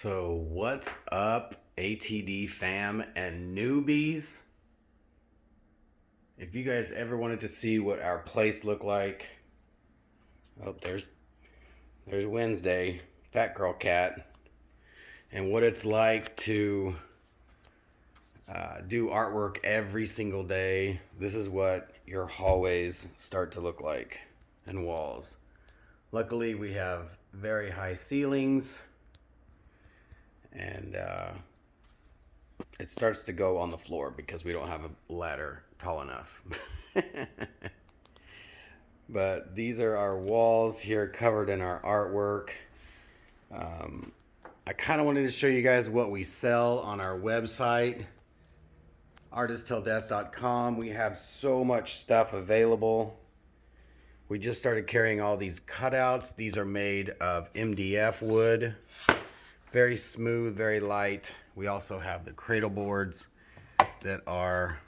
So what's up, ATD fam and newbies? If you guys ever wanted to see what our place looked like, oh, there's Wednesday, Fat Girl Cat, and what it's like to do artwork every single day. This is what your hallways start to look like and walls. Luckily, we have very high ceilings, and it starts to go on the floor because we don't have a ladder tall enough. But these are our walls here covered in our artwork. I kind of wanted to show you guys what we sell on our website, artisttilldeath.com. We have so much stuff available. We just started carrying all these cutouts. These are made of MDF wood. Very smooth, very light. We also have the cradle boards that are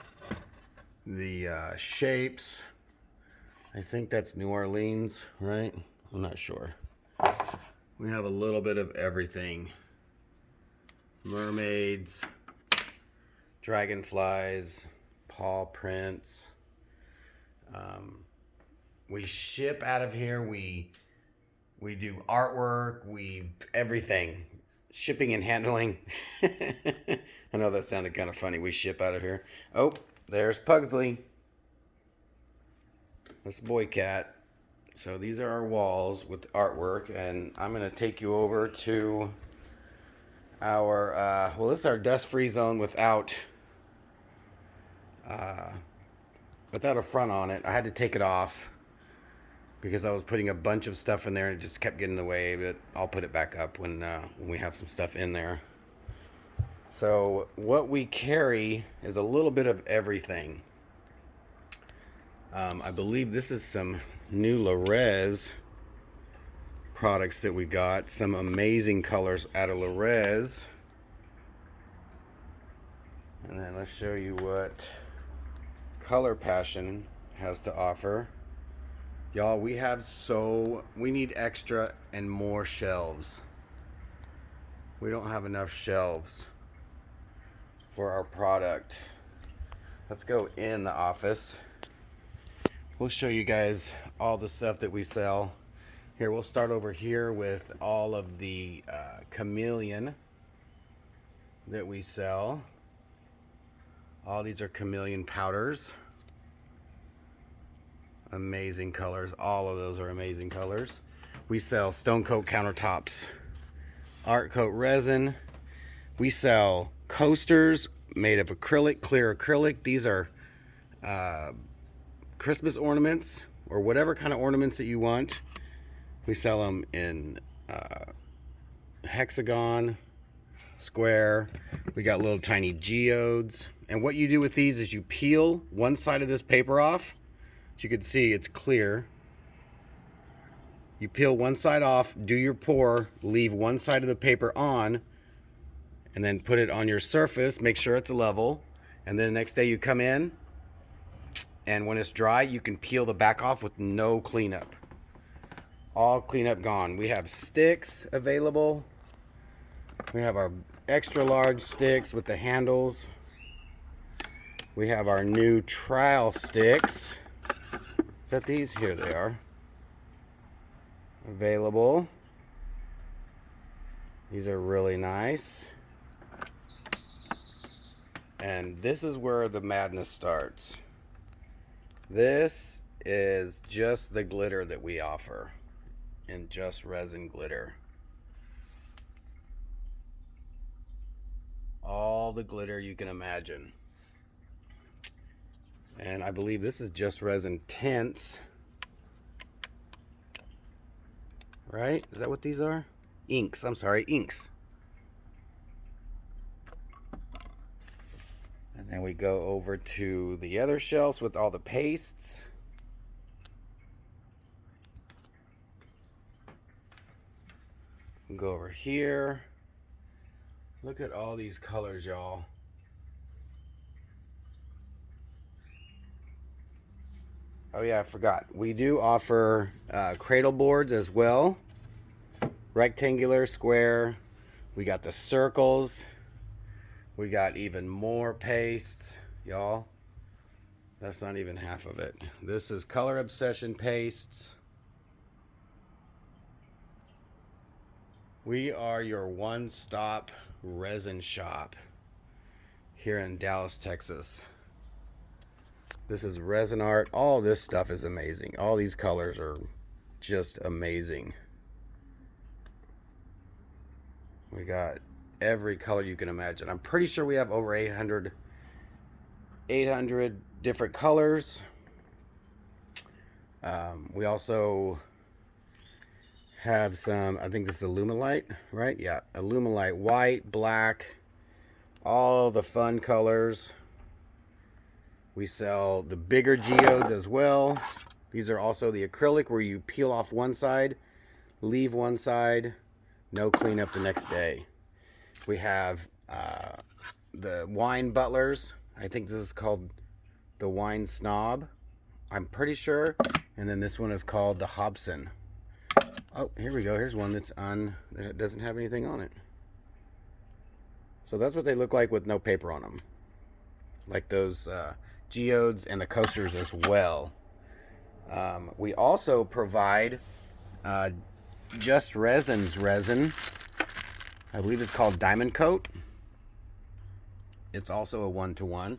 the shapes. I think that's New Orleans, right? I'm not sure. We have a little bit of everything. Mermaids, dragonflies, paw prints. We ship out of here. We do artwork. Everything. Shipping and handling. I know that sounded kind of funny. We ship out of here. Oh, there's Pugsley. That's Boy Cat. So these are our walls with artwork, and I'm going to take you over to our, this is our dust-free zone without a front on it. I had to take it off because I was putting a bunch of stuff in there and it just kept getting in the way, but I'll put it back up when we have some stuff in there. So what we carry is a little bit of everything. I believe this is some new Lorez products that we got. Some amazing colors out of Lorez. And then let's show you what Color Passion has to offer. Y'all, we need extra and more shelves. We don't have enough shelves for our product. Let's go in the office. We'll show you guys all the stuff that we sell. Here, we'll start over here with all of the chameleon that we sell. All these are chameleon powders. Amazing colors. All of those are amazing colors. We sell STONECOAT countertops, art coat resin. We sell coasters made of acrylic, clear acrylic. These are Christmas ornaments or whatever kind of ornaments that you want. We sell them in hexagon, square. We got little tiny geodes. And what you do with these is you peel one side of this paper off. As you can see, it's clear. You peel one side off, do your pour, leave one side of the paper on, and then put it on your surface. Make sure it's level. And then the next day you come in, and when it's dry, you can peel the back off with no cleanup. All cleanup gone. We have sticks available. We have our extra large sticks with the handles. We have our new trowel sticks. Is that these? Here they are. Available. These are really nice. And this is where the madness starts. This is just the glitter that we offer in just resin glitter. All the glitter you can imagine. And I believe this is just resin tints. Right? Is that what these are? Inks. I'm sorry, inks. And then we go over to the other shelves with all the pastes. Go over here. Look at all these colors, y'all. Oh yeah, I forgot. We do offer cradle boards as well. Rectangular, square. We got the circles. We got even more pastes, y'all. That's not even half of it. This is Color Obsession pastes. We are your one-stop resin shop here in Dallas, Texas. This is resin art. All this stuff is amazing. All these colors are just amazing. We got every color you can imagine. I'm pretty sure we have over 800 different colors. We also have some, I think this is Illuminite, right? Yeah, Illuminite white, black, all the fun colors. We sell the bigger geodes as well. These are also the acrylic where you peel off one side, leave one side, no cleanup the next day. We have the wine butlers. I think this is called the Wine Snob, I'm pretty sure. And then this one is called the Hobson. Oh, here we go. Here's one that doesn't have anything on it. So that's what they look like with no paper on them. Like those geodes and the coasters as well. We also provide Just Resin's resin. I believe it's called Diamond Coat. It's also a 1-to-1.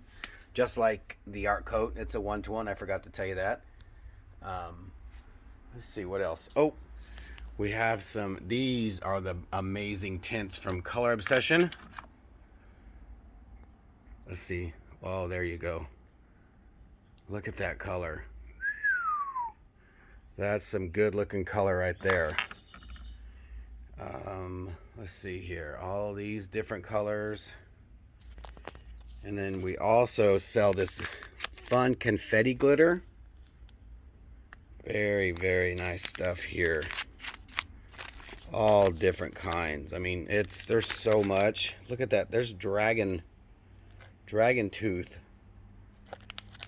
Just like the art coat, it's a 1-to-1. I forgot to tell you that. Let's see what else. Oh, we have some. These are the amazing tints from Color Obsession. Let's see. Oh, there you go. Look at that color. That's some good looking color right there. Let's see here. All these different colors. And then we also sell this fun confetti glitter. Very, very nice stuff here. All different kinds. I mean, there's so much. Look at that. There's dragon tooth.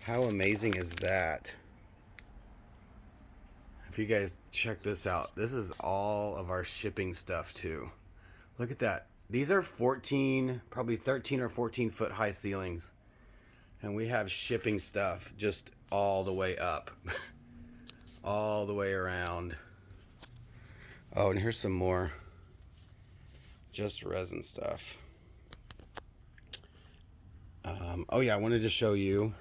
How amazing is that? If you guys check this out, this is all of our shipping stuff too. Look at that. These are 14, probably 13 or 14 foot high ceilings. And we have shipping stuff just all the way up. All the way around. Oh, and here's some more Just Resin stuff. Oh yeah, I wanted to show you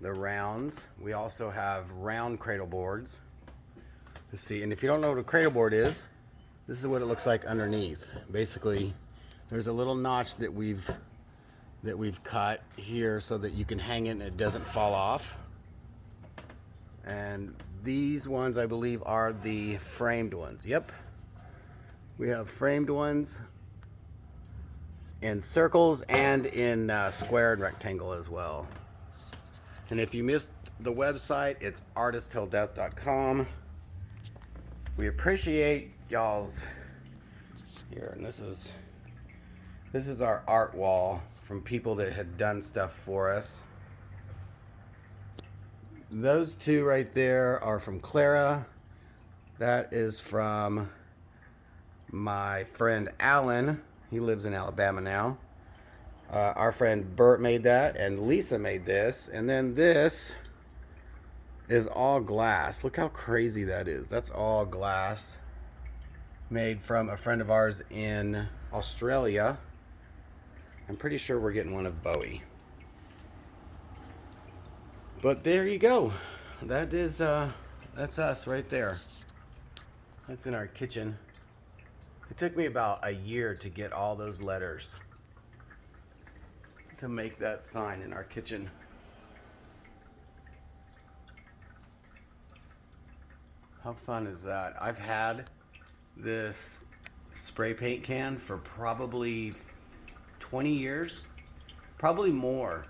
the rounds. We also have round cradle boards. Let's see, and if you don't know what a cradle board is, this is what it looks like underneath. Basically, there's a little notch that we've cut here so that you can hang it and it doesn't fall off. And these ones, I believe, are the framed ones. Yep. We have framed ones in circles and in square and rectangle as well. And if you missed the website, it's artisttilldeath.com. We appreciate y'all's here, and this is our art wall from people that had done stuff for us. Those two right there are from Clara. That is from my friend Alan. He lives in Alabama now. Our friend Bert made that, and Lisa made this. And then this is all glass. Look how crazy that is. That's all glass. Made from a friend of ours in Australia. I'm pretty sure we're getting one of Bowie. But there you go. That is that's us right there. That's in our kitchen. It took me about a year to get all those letters to make that sign in our kitchen. How fun is that? I've had this spray paint can for probably 20 years, probably more.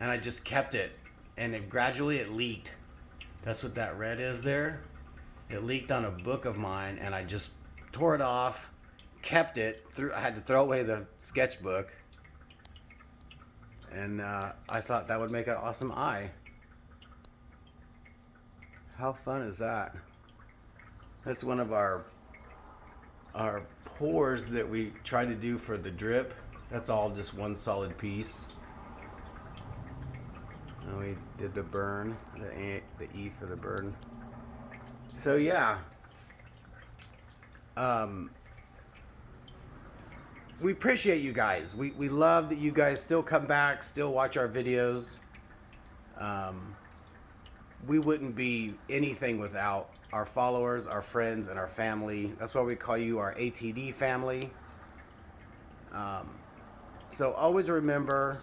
And I just kept it, and it gradually leaked. That's what that red is there. It leaked on a book of mine, and I just tore it off, kept it. I had to throw away the sketchbook, and I thought that would make an awesome eye. How fun is that? That's one of our our pores that we try to do for the drip, that's all just one solid piece. And we did the burn, the E for the burn. So yeah, we appreciate you guys. We love that you guys still come back, still watch our videos. We wouldn't be anything without our followers, our friends, and our family. That's why we call you our ATD family. So always remember,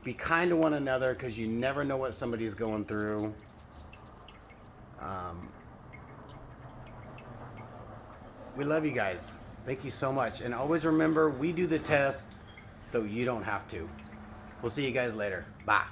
be kind to one another, because you never know what somebody's going through. We love you guys. Thank you so much. And always remember, we do the test so you don't have to. We'll see you guys later. Bye.